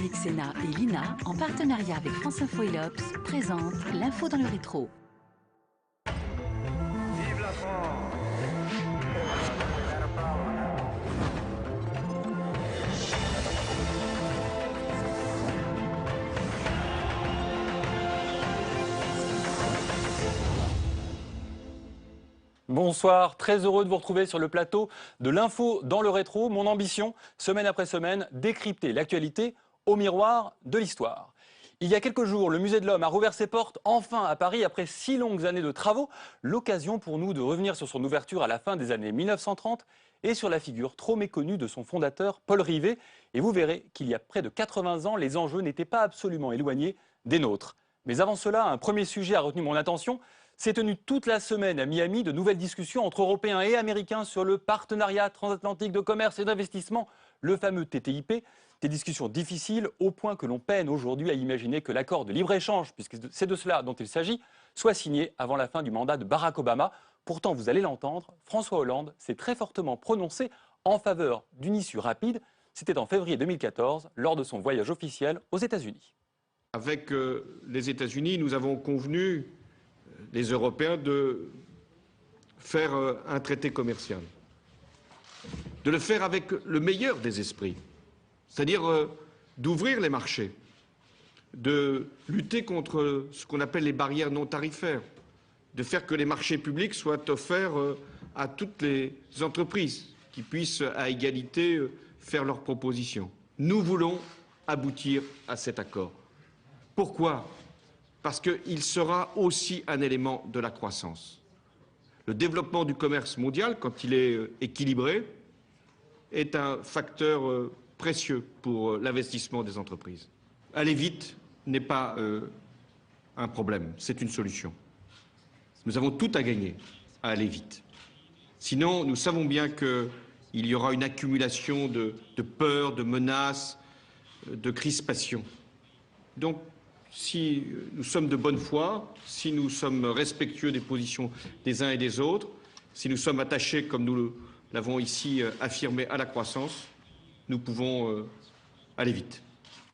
Public Sénat et l'INA, en partenariat avec France Info et l'Obs, présentent l'info dans le rétro. Vive la France! Bonsoir, très heureux de vous retrouver sur le plateau de l'info dans le rétro. Mon ambition, semaine après semaine, décrypter l'actualité au miroir de l'histoire. Il y a quelques jours, le Musée de l'Homme a rouvert ses portes enfin à Paris après 6 longues années de travaux. L'occasion pour nous de revenir sur son ouverture à la fin des années 1930 et sur la figure trop méconnue de son fondateur, Paul Rivet. Et vous verrez qu'il y a près de 80 ans, les enjeux n'étaient pas absolument éloignés des nôtres. Mais avant cela, un premier sujet a retenu mon attention. S'est tenu toute la semaine à Miami de nouvelles discussions entre Européens et Américains sur le partenariat transatlantique de commerce et d'investissement, le fameux TTIP. Des discussions difficiles au point que l'on peine aujourd'hui à imaginer que l'accord de libre-échange, puisque c'est de cela dont il s'agit, soit signé avant la fin du mandat de Barack Obama. Pourtant, vous allez l'entendre, François Hollande s'est très fortement prononcé en faveur d'une issue rapide. C'était en février 2014, lors de son voyage officiel aux États-Unis. Avec les États-Unis, nous avons convenu, les Européens, de faire un traité commercial, de le faire avec le meilleur des esprits, c'est-à-dire d'ouvrir les marchés, de lutter contre ce qu'on appelle les barrières non tarifaires, de faire que les marchés publics soient offerts à toutes les entreprises qui puissent à égalité faire leurs propositions. Nous voulons aboutir à cet accord. Pourquoi ? Parce qu'il sera aussi un élément de la croissance. Le développement du commerce mondial, quand il est équilibré, est un facteur précieux pour l'investissement des entreprises. Aller vite n'est pas un problème, c'est une solution. Nous avons tout à gagner à aller vite. Sinon, nous savons bien qu'il y aura une accumulation de peurs, de menaces, de crispations. Donc, si nous sommes de bonne foi, si nous sommes respectueux des positions des uns et des autres, si nous sommes attachés, comme nous l'avons ici affirmé, à la croissance, nous pouvons aller vite.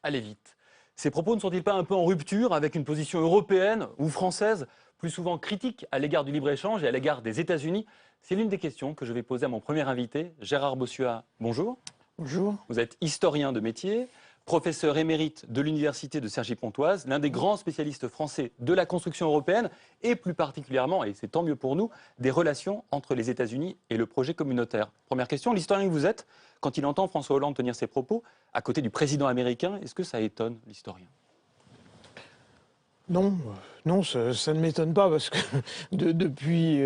Aller vite. Ces propos ne sont-ils pas un peu en rupture avec une position européenne ou française, plus souvent critique à l'égard du libre-échange et à l'égard des États-Unis? C'est l'une des questions que je vais poser à mon premier invité, Gérard Bossuat. Bonjour. Bonjour. Vous êtes historien de métier, professeur émérite de l'université de Cergy-Pontoise, l'un des grands spécialistes français de la construction européenne et plus particulièrement, et c'est tant mieux pour nous, des relations entre les États-Unis et le projet communautaire. Première question, l'historien que vous êtes, quand il entend François Hollande tenir ses propos à côté du président américain, est-ce que ça étonne l'historien ? Non, ça ne m'étonne pas parce que depuis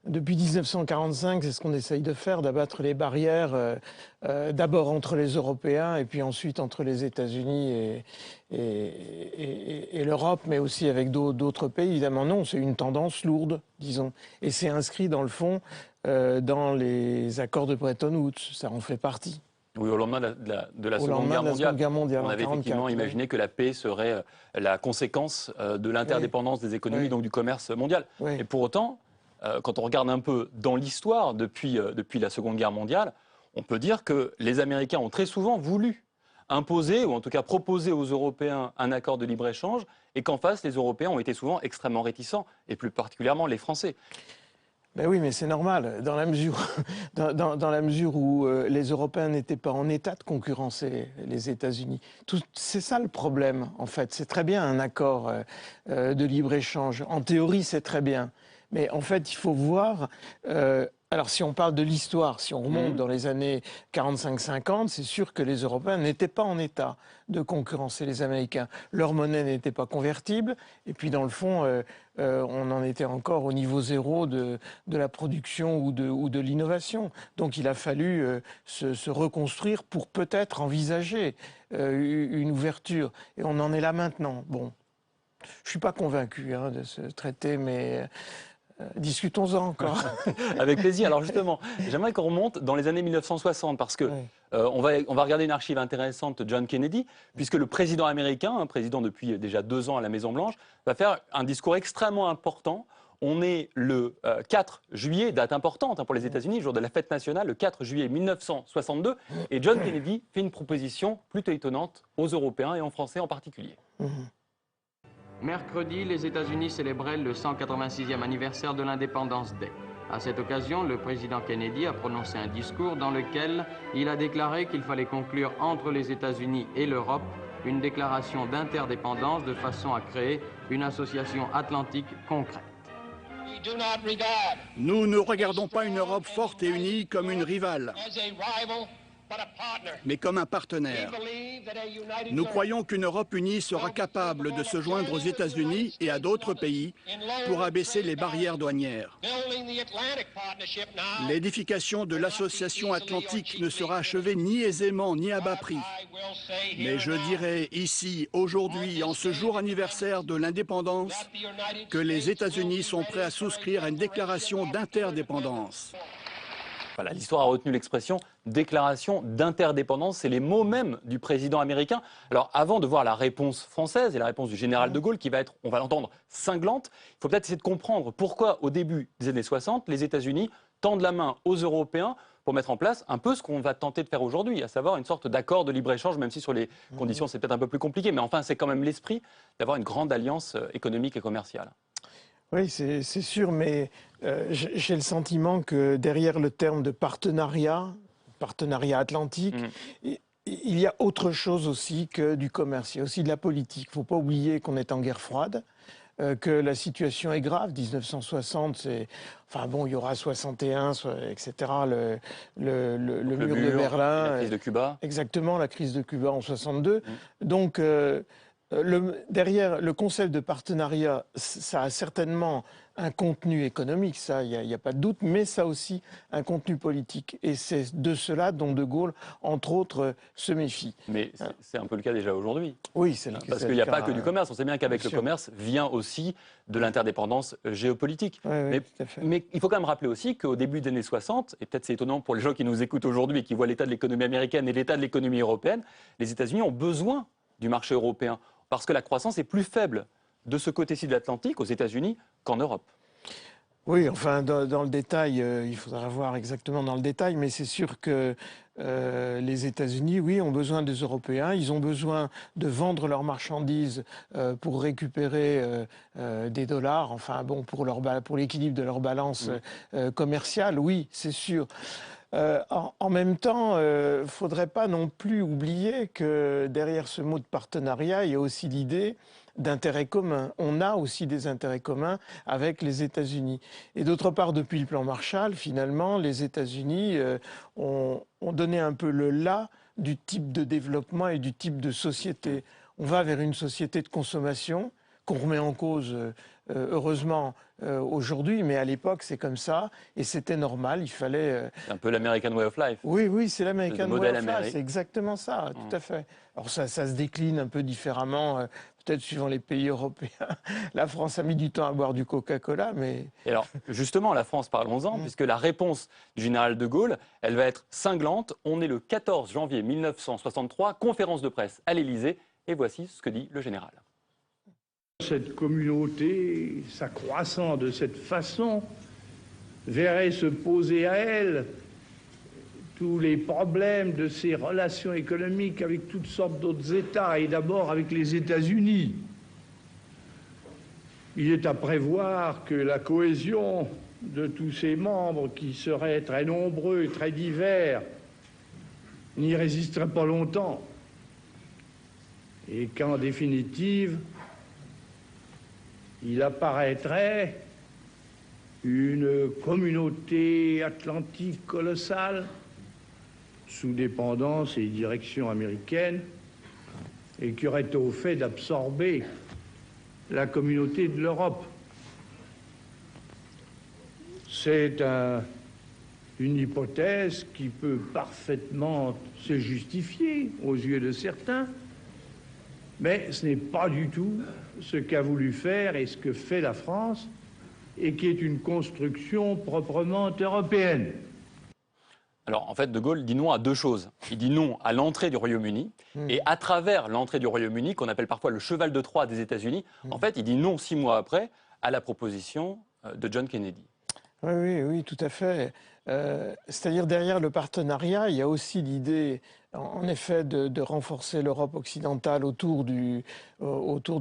1945, c'est ce qu'on essaye de faire, d'abattre les barrières, d'abord entre les Européens et puis ensuite entre les États-Unis et l'Europe, mais aussi avec d'autres pays. Évidemment, non, c'est une tendance lourde, disons. Et c'est inscrit dans le fond dans les accords de Bretton Woods, ça en fait partie. Oui, au lendemain de la Seconde Guerre mondiale, on avait effectivement imaginé que la paix serait la conséquence de l'interdépendance des économies, donc du commerce mondial. Et pour autant, quand on regarde un peu dans l'histoire, depuis la Seconde Guerre mondiale, on peut dire que les Américains ont très souvent voulu imposer, ou en tout cas proposer aux Européens un accord de libre-échange, et qu'en face, les Européens ont été souvent extrêmement réticents, et plus particulièrement les Français. Ben oui, mais c'est normal, dans la mesure où les Européens n'étaient pas en état de concurrencer les États-Unis. C'est ça le problème, en fait. C'est très bien un accord de libre-échange. En théorie, c'est très bien. Mais en fait, il faut voir... alors, si on parle de l'histoire, si on remonte dans les années 45-50, c'est sûr que les Européens n'étaient pas en état de concurrencer les Américains. Leur monnaie n'était pas convertible. Et puis, dans le fond, on en était encore au niveau zéro de la production ou de l'innovation. Donc, il a fallu se reconstruire pour peut-être envisager une ouverture. Et on en est là maintenant. Bon, je ne suis pas convaincu de ce traité, mais... discutons-en encore. Avec plaisir. Alors justement, j'aimerais qu'on remonte dans les années 1960 parce que on va regarder une archive intéressante de John Kennedy, puisque le président américain, un président depuis déjà 2 ans à la Maison-Blanche, va faire un discours extrêmement important On est le 4 juillet, date importante pour les États-Unis, jour de la fête nationale, le 4 juillet 1962. Et John Kennedy fait une proposition plutôt étonnante aux Européens et aux Français en particulier. Mercredi, les États-Unis célébraient le 186e anniversaire de l'Independence Day. À cette occasion, le président Kennedy a prononcé un discours dans lequel il a déclaré qu'il fallait conclure entre les États-Unis et l'Europe une déclaration d'interdépendance de façon à créer une association atlantique concrète. Nous ne regardons pas une Europe forte et unie comme une rivale, mais comme un partenaire. Nous croyons qu'une Europe unie sera capable de se joindre aux États-Unis et à d'autres pays pour abaisser les barrières douanières. L'édification de l'association atlantique ne sera achevée ni aisément ni à bas prix. Mais je dirais ici, aujourd'hui, en ce jour anniversaire de l'indépendance, que les États-Unis sont prêts à souscrire à une déclaration d'interdépendance. Voilà, l'histoire a retenu l'expression déclaration d'interdépendance. C'est les mots mêmes du président américain. Alors, avant de voir la réponse française et la réponse du général de Gaulle, qui va être, on va l'entendre, cinglante, il faut peut-être essayer de comprendre pourquoi, au début des années 60, les États-Unis tendent la main aux Européens pour mettre en place un peu ce qu'on va tenter de faire aujourd'hui, à savoir une sorte d'accord de libre-échange, même si sur les conditions c'est peut-être un peu plus compliqué. Mais enfin, c'est quand même l'esprit d'avoir une grande alliance économique et commerciale. Oui, c'est sûr, mais j'ai le sentiment que derrière le terme de partenariat atlantique, il y a autre chose aussi que du commerce, il y a aussi de la politique. Il ne faut pas oublier qu'on est en guerre froide, que la situation est grave. 1960, enfin bon, il y aura 61, etc., le mur de Berlin. La crise de Cuba. Exactement, la crise de Cuba en 62. Donc, derrière le concept de partenariat, ça a certainement un contenu économique, ça, il n'y a pas de doute, mais ça a aussi un contenu politique. Et c'est de cela dont De Gaulle, entre autres, se méfie. Mais c'est un peu le cas déjà aujourd'hui. Oui, c'est parce qu'il n'y a pas que du commerce. On sait bien qu'avec le commerce vient aussi de l'interdépendance géopolitique. Oui, mais il faut quand même rappeler aussi qu'au début des années 60, et peut-être c'est étonnant pour les gens qui nous écoutent aujourd'hui et qui voient l'état de l'économie américaine et l'état de l'économie européenne, les États-Unis ont besoin du marché européen. Parce que la croissance est plus faible de ce côté-ci de l'Atlantique, aux États-Unis, qu'en Europe. Oui, enfin, dans le détail, il faudra voir exactement dans le détail, mais c'est sûr que les États-Unis, oui, ont besoin des Européens. Ils ont besoin de vendre leurs marchandises pour récupérer des dollars, enfin, bon, pour l'équilibre de leur balance commerciale, oui, c'est sûr. En même temps, il ne faudrait pas non plus oublier que derrière ce mot de partenariat, il y a aussi l'idée d'intérêts communs. On a aussi des intérêts communs avec les États-Unis. Et d'autre part, depuis le plan Marshall, finalement, les États-Unis ont donné un peu le là du type de développement et du type de société. On va vers une société de consommation qu'on remet en cause, heureusement, aujourd'hui, mais à l'époque, c'est comme ça, et c'était normal, il fallait... C'est un peu l'American Way of Life. Oui, c'est l'American Way of Life, c'est exactement ça, tout à fait. Alors ça se décline un peu différemment, peut-être suivant les pays européens. La France a mis du temps à boire du Coca-Cola, mais... Et alors, justement, la France, parlons-en, puisque la réponse du général de Gaulle, elle va être cinglante. On est le 14 janvier 1963, conférence de presse à l'Élysée, et voici ce que dit le général. Cette communauté, s'accroissant de cette façon, verrait se poser à elle tous les problèmes de ses relations économiques avec toutes sortes d'autres États, et d'abord avec les États-Unis. Il est à prévoir que la cohésion de tous ses membres, qui seraient très nombreux et très divers, n'y résisterait pas longtemps, et qu'en définitive, il apparaîtrait une communauté atlantique colossale, sous dépendance et direction américaine, et qui aurait au fait d'absorber la communauté de l'Europe. C'est une hypothèse qui peut parfaitement se justifier aux yeux de certains, mais ce n'est pas du tout ce qu'a voulu faire et ce que fait la France, et qui est une construction proprement européenne. Alors, en fait, De Gaulle dit non à deux choses. Il dit non à l'entrée du Royaume-Uni, et à travers l'entrée du Royaume-Uni, qu'on appelle parfois le cheval de Troie des États-Unis, en fait, il dit non 6 mois après à la proposition de John Kennedy. Oui, tout à fait. C'est-à-dire derrière le partenariat, il y a aussi l'idée, en effet, de renforcer l'Europe occidentale autour du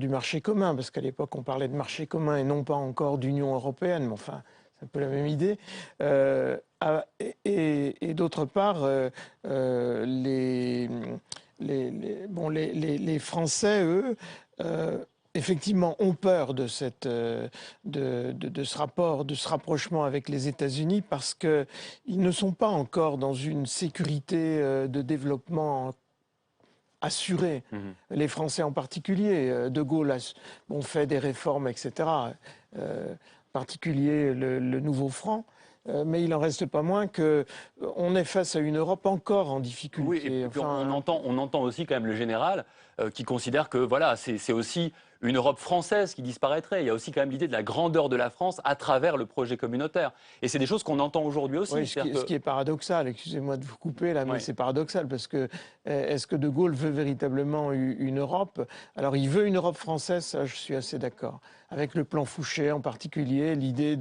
marché commun, parce qu'à l'époque, on parlait de marché commun et non pas encore d'Union européenne, mais enfin, c'est un peu la même idée. Et d'autre part, les Français, eux, effectivement, ont peur de ce rapport, de ce rapprochement avec les États-Unis parce qu'ils ne sont pas encore dans une sécurité de développement assurée. Les Français en particulier. De Gaulle a fait des réformes, etc. En particulier le nouveau franc. Mais il n'en reste pas moins qu'on est face à une Europe encore en difficulté. Oui, et puis on entend aussi quand même le général qui considère que voilà, c'est aussi une Europe française qui disparaîtrait. Il y a aussi quand même l'idée de la grandeur de la France à travers le projet communautaire. Et c'est des choses qu'on entend aujourd'hui aussi. Oui, ce qui est paradoxal, excusez-moi de vous couper là, mais c'est paradoxal parce que est-ce que De Gaulle veut véritablement une Europe? Alors il veut une Europe française, ça je suis assez d'accord. Avec le plan Fouché en particulier, l'idée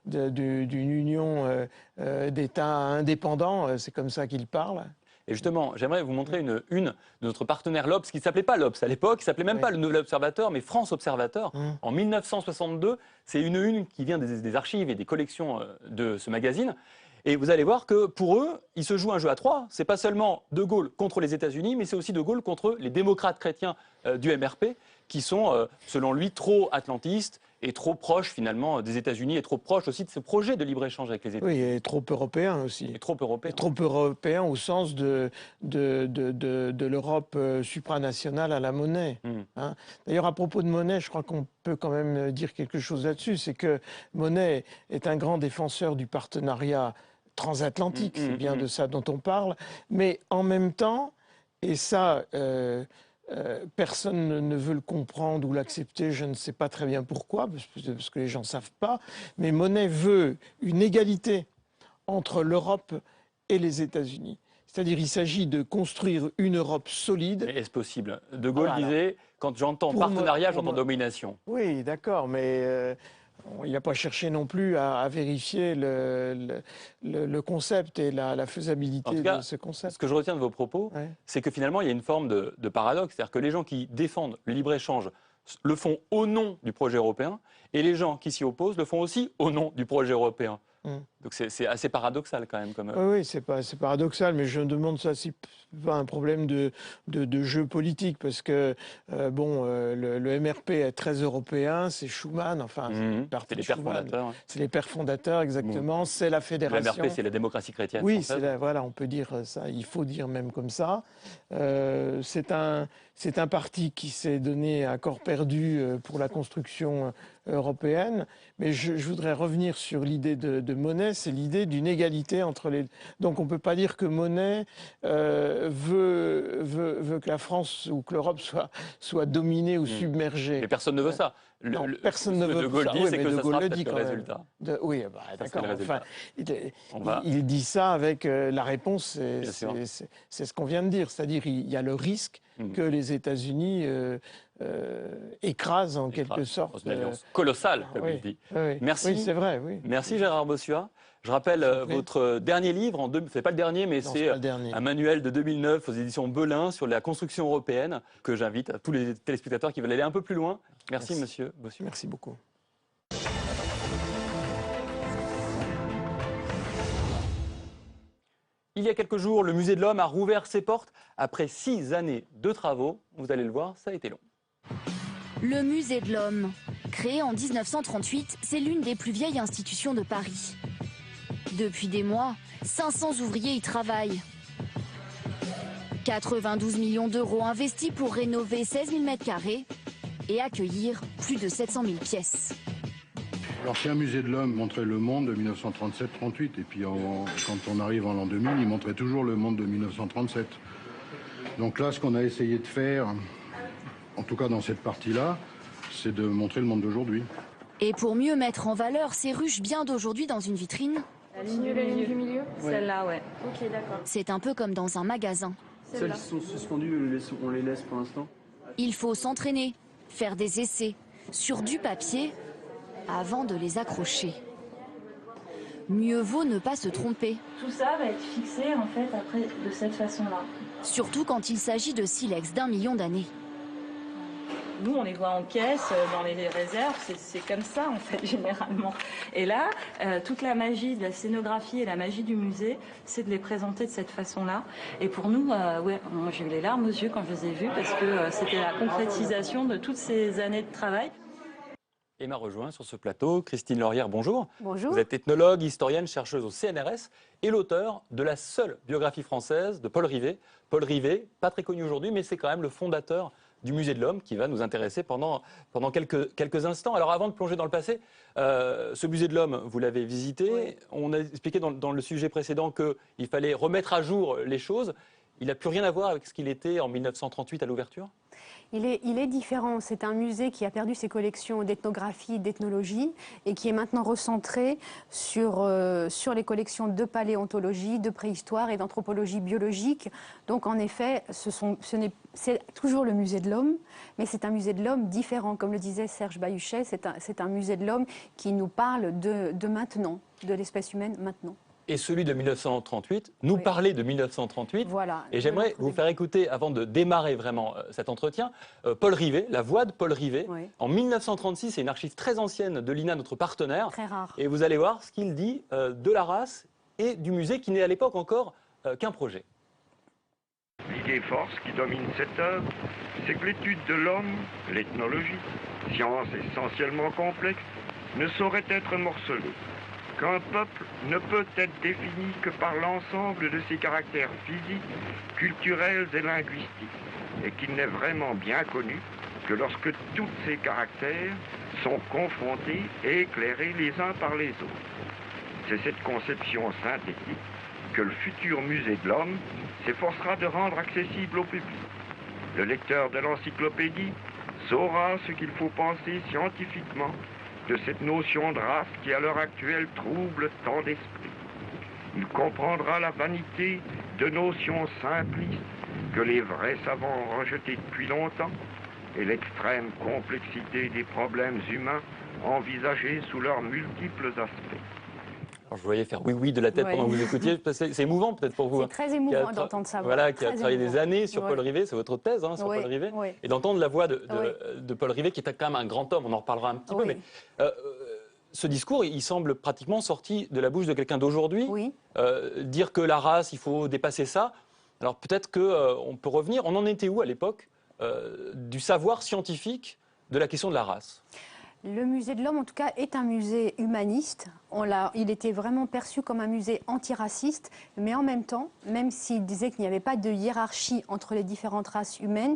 d'une union d'États indépendants, c'est comme ça qu'il parle. Et justement, j'aimerais vous montrer une de notre partenaire l'Obs, qui ne s'appelait pas l'Obs à l'époque, qui ne s'appelait même pas le Nouvel Observateur, mais France Observateur. En 1962, c'est une qui vient des archives et des collections de ce magazine. Et vous allez voir que pour eux, ils se jouent un jeu à trois. C'est pas seulement De Gaulle contre les États-Unis, mais c'est aussi De Gaulle contre les démocrates chrétiens du MRP, qui sont, selon lui, trop atlantistes et trop proches finalement des États-Unis et trop proches aussi de ce projet de libre-échange avec les États-Unis. Oui, et trop européen aussi. Et trop européen. Et trop européen au sens de l'Europe supranationale à la monnaie. Hein. D'ailleurs, à propos de monnaie, je crois qu'on peut quand même dire quelque chose là-dessus. C'est que Monnet est un grand défenseur du partenariat transatlantique. C'est bien de ça dont on parle. Mais en même temps, et ça... personne ne veut le comprendre ou l'accepter, je ne sais pas très bien pourquoi, parce que les gens ne savent pas, mais Monnet veut une égalité entre l'Europe et les États-Unis. C'est-à-dire qu'il s'agit de construire une Europe solide. Mais est-ce possible? De Gaulle disait, quand j'entends partenariat, j'entends domination. Oui, d'accord, mais... il n'a pas cherché non plus à vérifier le concept et la faisabilité en tout cas, de ce concept. Ce que je retiens de vos propos, c'est que finalement, il y a une forme de paradoxe. C'est-à-dire que les gens qui défendent le libre-échange le font au nom du projet européen et les gens qui s'y opposent le font aussi au nom du projet européen. Donc c'est assez paradoxal quand même. Oui, c'est paradoxal, mais je me demande ça si pas un problème de jeu politique, parce que le MRP est très européen, c'est Schuman, enfin c'est les pères fondateurs. C'est les pères fondateurs, exactement, c'est la fédération. Le MRP, c'est la démocratie chrétienne. Oui, voilà, on peut dire ça, il faut dire même comme ça. C'est un parti qui s'est donné à corps perdu pour la construction européenne, mais je voudrais revenir sur l'idée de Monnet, c'est l'idée d'une égalité entre les... Donc on ne peut pas dire que Monnet veut que la France ou que l'Europe soit dominée ou submergée. Mais personne ne veut ça. Personne ne veut De Gaulle ça. dit, c'est que De ça Gaulle sera le peut-être dit le quand même. résultat. Oui, d'accord. Enfin, va... il dit ça avec la réponse, c'est ce qu'on vient de dire. C'est-à-dire il y a le risque que les États-Unis écrasent en quelque sorte. Une alliance colossale, comme il dit. Merci. Oui, c'est vrai. Oui. Merci Gérard Bossua. Je rappelle votre dernier livre, c'est pas le dernier, mais c'est un manuel de 2009 aux éditions Belin sur la construction européenne, que j'invite à tous les téléspectateurs qui veulent aller un peu plus loin. Merci. Monsieur Bossua. Merci beaucoup. Il y a quelques jours, le Musée de l'Homme a rouvert ses portes après 6 années de travaux. Vous allez le voir, ça a été long. Le Musée de l'Homme, créé en 1938, c'est l'une des plus vieilles institutions de Paris. Depuis des mois, 500 ouvriers y travaillent. 92 millions d'euros investis pour rénover 16 000 m² et accueillir plus de 700 000 pièces. L'ancien musée de l'Homme montrait le monde de 1937-38 et puis quand on arrive en l'an 2000, il montrait toujours le monde de 1937. Donc là, ce qu'on a essayé de faire, en tout cas dans cette partie-là, c'est de montrer le monde d'aujourd'hui. Et pour mieux mettre en valeur ces ruches bien d'aujourd'hui dans une vitrine... La ligne du milieu, celle-là, ouais. Ok, d'accord. C'est un peu comme dans un magasin. Celles qui sont suspendues, on les laisse pour l'instant. Il faut s'entraîner, faire des essais, sur du papier avant de les accrocher. Mieux vaut ne pas se tromper. Tout ça va être fixé en fait après de cette façon-là. Surtout quand il s'agit de silex d'1 million d'années. Nous, on les voit en caisse, dans les réserves, c'est comme ça, en fait, généralement. Et là, toute la magie de la scénographie et la magie du musée, c'est de les présenter de cette façon-là. Et pour nous, ouais, moi, j'ai eu les larmes aux yeux quand je les ai vus, parce que c'était la concrétisation de toutes ces années de travail. Et m'a rejoint sur ce plateau Christine Laurière, bonjour. Bonjour. Vous êtes ethnologue, historienne, chercheuse au CNRS et l'auteur de la seule biographie française de Paul Rivet. Paul Rivet, pas très connu aujourd'hui, mais c'est quand même le fondateur du Musée de l'Homme qui va nous intéresser pendant quelques instants. Alors avant de plonger dans le passé, ce Musée de l'Homme, vous l'avez visité. Oui. On a expliqué dans le sujet précédent qu'il fallait remettre à jour les choses. Il n'a plus rien à voir avec ce qu'il était en 1938 à l'ouverture ? Il est différent. C'est un musée qui a perdu ses collections d'ethnographie, d'ethnologie et qui est maintenant recentré sur les collections de paléontologie, de préhistoire et d'anthropologie biologique. Donc en effet, c'est toujours le musée de l'homme, mais c'est un musée de l'homme différent. Comme le disait Serge Bahuchet, c'est un musée de l'homme qui nous parle de maintenant, de l'espèce humaine maintenant. Et celui de 1938, nous parler de 1938. Voilà. Et j'aimerais vous faire écouter, avant de démarrer vraiment cet entretien, Paul Rivet, la voix de Paul Rivet. Oui. En 1936, c'est une archive très ancienne de l'INA, notre partenaire. Très rare. Et vous allez voir ce qu'il dit de la race et du musée qui n'est à l'époque encore qu'un projet. L'idée force qui domine cette œuvre, c'est que l'étude de l'homme, l'ethnologie, science essentiellement complexe, ne saurait être morcelée. Qu'un peuple ne peut être défini que par l'ensemble de ses caractères physiques, culturels et linguistiques, et qu'il n'est vraiment bien connu que lorsque tous ces caractères sont confrontés et éclairés les uns par les autres. C'est cette conception synthétique que le futur musée de l'homme s'efforcera de rendre accessible au public. Le lecteur de l'encyclopédie saura ce qu'il faut penser scientifiquement de cette notion de race qui à l'heure actuelle trouble tant d'esprits. Il comprendra la vanité de notions simplistes que les vrais savants ont rejetées depuis longtemps et l'extrême complexité des problèmes humains envisagés sous leurs multiples aspects. Alors, je vous voyais faire oui de la tête pendant que vous écoutiez. C'est émouvant peut-être pour vous. C'est très émouvant d'entendre ça. Voilà, qui a travaillé des années sur Paul Rivet, c'est votre thèse sur Paul Rivet. Oui. Et d'entendre la voix de Paul Rivet, qui est quand même un grand homme, on en reparlera un petit peu, mais ce discours, il semble pratiquement sorti de la bouche de quelqu'un d'aujourd'hui. Oui. Dire que la race, il faut dépasser ça. Alors peut-être qu'on peut revenir, on en était où à l'époque du savoir scientifique de la question de la race ? Le musée de l'Homme, en tout cas, est un musée humaniste. Il était vraiment perçu comme un musée antiraciste, mais en même temps, même s'il disait qu'il n'y avait pas de hiérarchie entre les différentes races humaines,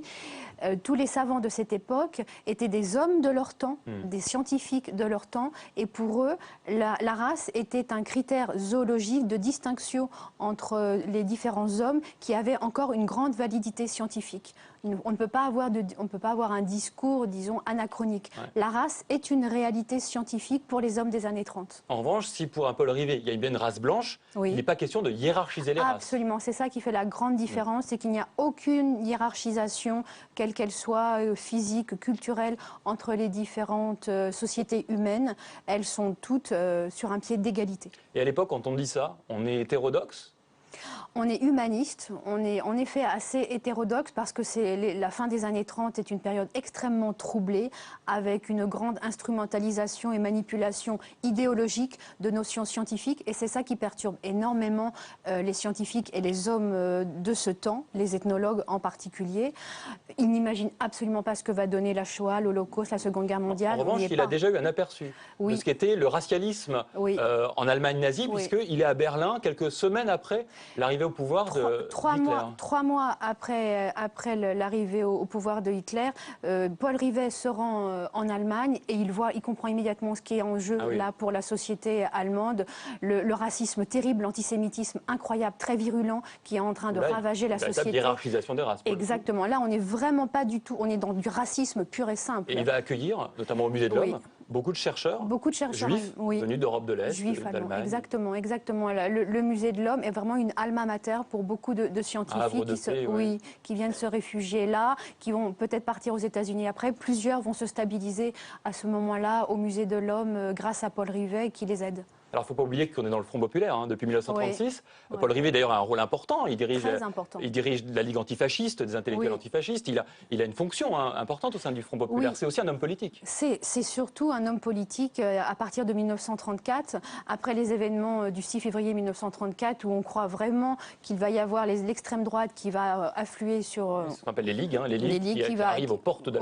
tous les savants de cette époque étaient des hommes de leur temps, des scientifiques de leur temps, et pour eux, la race était un critère zoologique de distinction entre les différents hommes qui avaient encore une grande validité scientifique. On ne peut pas avoir un discours, disons, anachronique. Ouais. La race est une réalité scientifique pour les hommes des années 30. En revanche, si pour un Paul Rivet, il y a bien une race blanche, il n'est pas question de hiérarchiser les races. Absolument, c'est ça qui fait la grande différence, c'est qu'il n'y a aucune hiérarchisation, quelle qu'elle soit, physique, culturelle, entre les différentes sociétés humaines. Elles sont toutes sur un pied d'égalité. Et à l'époque, quand on dit ça, on est hétérodoxe ? On est humaniste, on est en effet assez hétérodoxe parce que la fin des années 30 est une période extrêmement troublée avec une grande instrumentalisation et manipulation idéologique de notions scientifiques et c'est ça qui perturbe énormément les scientifiques et les hommes de ce temps, les ethnologues en particulier. Ils n'imaginent absolument pas ce que va donner la Shoah, l'Holocauste, la Seconde Guerre mondiale. En revanche, il a déjà eu un aperçu de ce qu'était le racialisme en Allemagne nazie puisqu'il est à Berlin quelques semaines après l'arrivée au pouvoir de Hitler. 3 mois après l'arrivée au pouvoir de Hitler, Paul Rivet se rend en Allemagne et il comprend immédiatement ce qui est en jeu là pour la société allemande, le racisme terrible, l'antisémitisme incroyable, très virulent, qui est en train de ravager la société. La hiérarchisation des races. Exactement. Là, on n'est vraiment pas du tout, on est dans du racisme pur et simple. Et il va accueillir, notamment au Musée de l'Homme, Beaucoup de chercheurs, juifs, oui, venus d'Europe de l'Est, juifs, d'Allemagne. Exactement. Le musée de l'Homme est vraiment une alma mater pour beaucoup de scientifiques qui viennent se réfugier là, qui vont peut-être partir aux États-Unis après. Plusieurs vont se stabiliser à ce moment-là au musée de l'Homme grâce à Paul Rivet qui les aide. Alors, il ne faut pas oublier qu'on est dans le Front populaire depuis 1936. Oui. Paul Rivet, d'ailleurs, a un rôle important. Il dirige la Ligue antifasciste, des intellectuels antifascistes. Il a une fonction importante au sein du Front populaire. Oui. C'est aussi un homme politique. C'est surtout un homme politique à partir de 1934, après les événements du 6 février 1934, où on croit vraiment qu'il va y avoir l'extrême droite qui va affluer sur... Ce qu'on appelle les ligues, les ligues qui arrivent aux portes de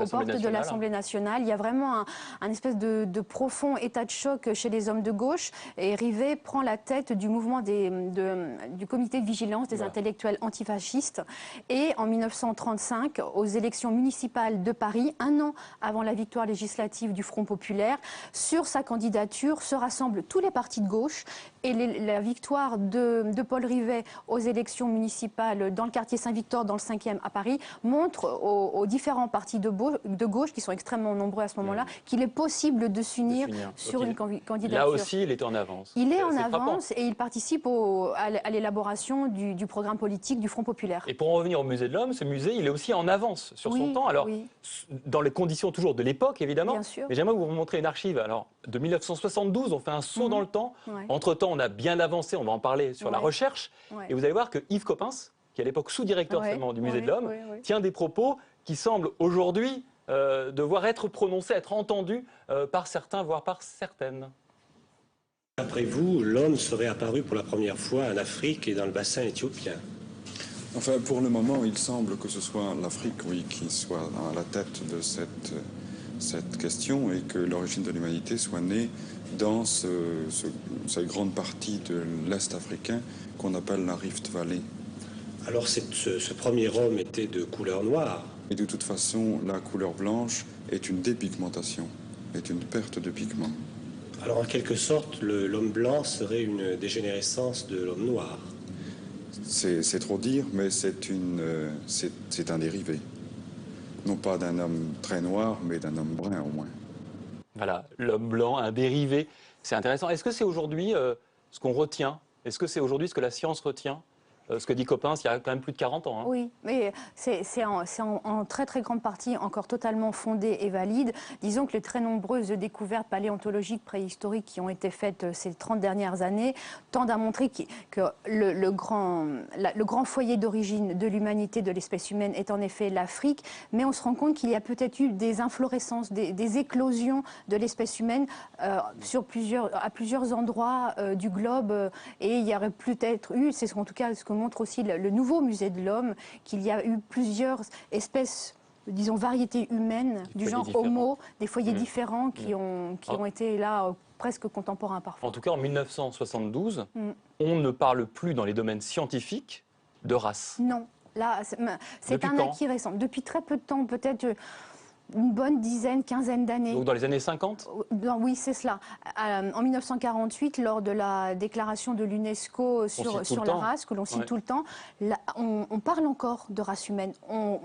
l'Assemblée nationale. Il y a vraiment un espèce de profond état de choc chez les hommes de gauche. Et Rivet prend la tête du mouvement du comité de vigilance des intellectuels antifascistes. Et en 1935, aux élections municipales de Paris, un an avant la victoire législative du Front populaire, sur sa candidature se rassemblent tous les partis de gauche. Et la victoire de Paul Rivet aux élections municipales dans le quartier Saint-Victor, dans le 5e à Paris, montre aux différents partis de gauche, qui sont extrêmement nombreux à ce moment-là, qu'il est possible de s'unir sur une candidature. Là aussi, il est en avance. Il est en avance et il participe à l'élaboration du programme politique du Front populaire. Et pour en revenir au musée de l'Homme, ce musée, il est aussi en avance sur son temps. Alors, dans les conditions toujours de l'époque, évidemment. Bien sûr. Mais j'aimerais vous montrer une archive. Alors, de 1972, on fait un saut dans le temps. Entre-temps, on a bien avancé, on va en parler, sur la recherche. Et vous allez voir que Yves Coppens, qui est à l'époque sous-directeur seulement du musée de l'Homme, tient des propos qui semblent aujourd'hui devoir être prononcés, être entendus par certains, voire par certaines. Après vous, l'homme serait apparu pour la première fois en Afrique et dans le bassin éthiopien. Enfin, pour le moment, il semble que ce soit l'Afrique, qui soit à la tête de cette question et que l'origine de l'humanité soit née dans cette grande partie de l'Est africain qu'on appelle la Rift Valley. Alors ce premier homme était de couleur noire. Et de toute façon, la couleur blanche est une dépigmentation, est une perte de pigment. Alors en quelque sorte, l'homme blanc serait une dégénérescence de l'homme noir. C'est trop dire, mais c'est un dérivé. Non pas d'un homme très noir, mais d'un homme brun au moins. Voilà, l'homme blanc, un dérivé, c'est intéressant. Est-ce que c'est aujourd'hui ce qu'on retient? Est-ce que c'est aujourd'hui ce que la science retient? Ce que dit Coppens, il y a quand même plus de 40 ans. Oui, mais c'est en très très grande partie encore totalement fondé et valide. Disons que les très nombreuses découvertes paléontologiques préhistoriques qui ont été faites ces 30 dernières années tendent à montrer que le grand foyer d'origine de l'humanité, de l'espèce humaine, est en effet l'Afrique. Mais on se rend compte qu'il y a peut-être eu des inflorescences, des éclosions de l'espèce humaine à plusieurs endroits du globe. Et il y aurait peut-être eu, c'est en tout cas ce que montre aussi le nouveau musée de l'Homme, qu'il y a eu plusieurs espèces, disons variétés humaines du genre Homo, des foyers différents qui ont été là presque contemporains parfois. En tout cas, en 1972, on ne parle plus dans les domaines scientifiques de race. Non, là c'est un acquis récent. Depuis très peu de temps, peut-être une bonne quinzaine d'années. Donc dans les années 50 ? Oui, c'est cela. En 1948, lors de la déclaration de l'UNESCO sur la race, que l'on cite tout le temps, on parle encore de race humaine.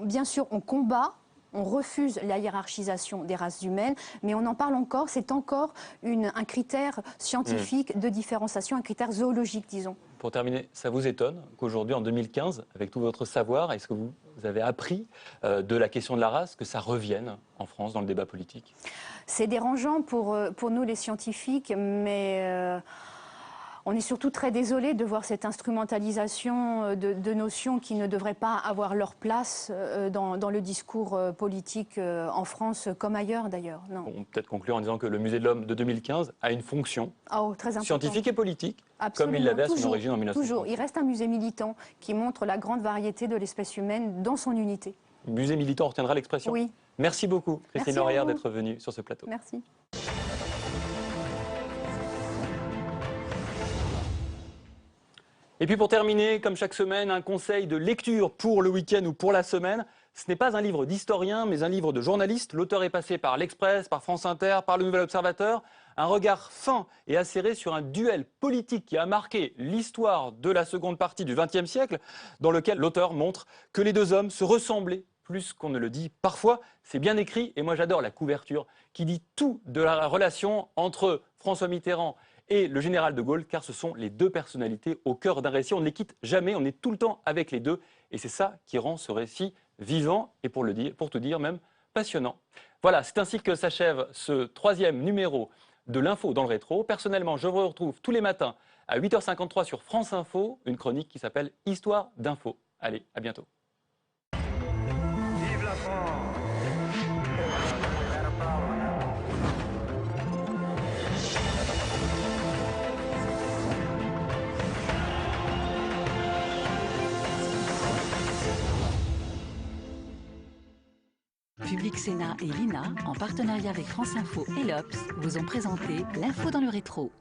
Bien sûr, on combat, on refuse la hiérarchisation des races humaines, mais on en parle encore. C'est encore un critère scientifique de différenciation, un critère zoologique, disons. Pour terminer, ça vous étonne qu'aujourd'hui, en 2015, avec tout votre savoir, est-ce que vous avez appris de la question de la race, que ça revienne en France dans le débat politique? C'est dérangeant pour nous les scientifiques, mais on est surtout très désolé de voir cette instrumentalisation de notions qui ne devraient pas avoir leur place dans le discours politique en France comme ailleurs d'ailleurs. On peut peut-être conclure en disant que le musée de l'Homme de 2015 a une fonction scientifique et politique. Absolument, comme il l'avait à son origine en 1930. Toujours, il reste un musée militant qui montre la grande variété de l'espèce humaine dans son unité. Musée militant, on retiendra l'expression. Oui. Merci beaucoup, Christine Laurière, d'être venue sur ce plateau. Merci. Et puis pour terminer, comme chaque semaine, un conseil de lecture pour le week-end ou pour la semaine. Ce n'est pas un livre d'historien, mais un livre de journaliste. L'auteur est passé par l'Express, par France Inter, par le Nouvel Observateur. Un regard fin et acéré sur un duel politique qui a marqué l'histoire de la seconde partie du XXe siècle, dans lequel l'auteur montre que les deux hommes se ressemblaient plus qu'on ne le dit. Parfois, c'est bien écrit, et moi j'adore la couverture, qui dit tout de la relation entre François Mitterrand et le général de Gaulle, car ce sont les deux personnalités au cœur d'un récit. On ne les quitte jamais, on est tout le temps avec les deux, et c'est ça qui rend ce récit vivant, et pour tout dire même passionnant. Voilà, c'est ainsi que s'achève ce 3e numéro de l'Info dans le rétro. Personnellement, je vous retrouve tous les matins à 8h53 sur France Info, une chronique qui s'appelle Histoire d'info. Allez, à bientôt. Vive la France! Public Sénat et l'INA, en partenariat avec France Info et l'Obs, vous ont présenté l'Info dans le rétro.